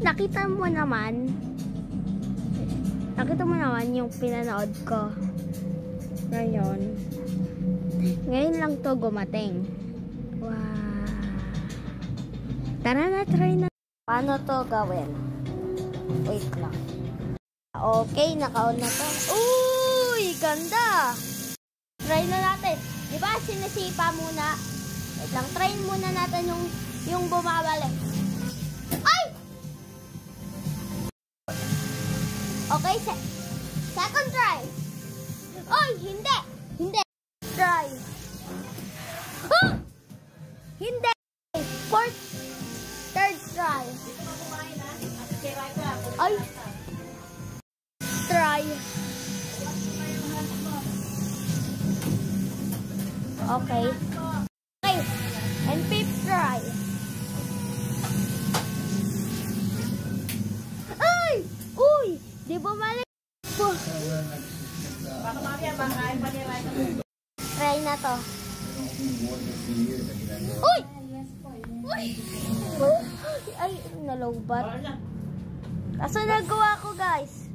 Nakita mo naman yung pinanood ko. Ngayon lang to gumating. Wow. Tara na, try na. Paano to gawin? Wait lang. Okay, naka-on na to. Uy, ganda! Try na natin. Diba, sinisipa muna. Wait lang, try muna natin yung bumabalik. Ay! Okay, second try. Oy, hindi. Hindi. Try. Huh! Hindi. Third try. Ay. Try. Okay. Okay. And fifth try. Ay! Uy! Di bumalik. Try na to. Uy! Uy! Ay, nalobat. Kaso nagawa ko, guys.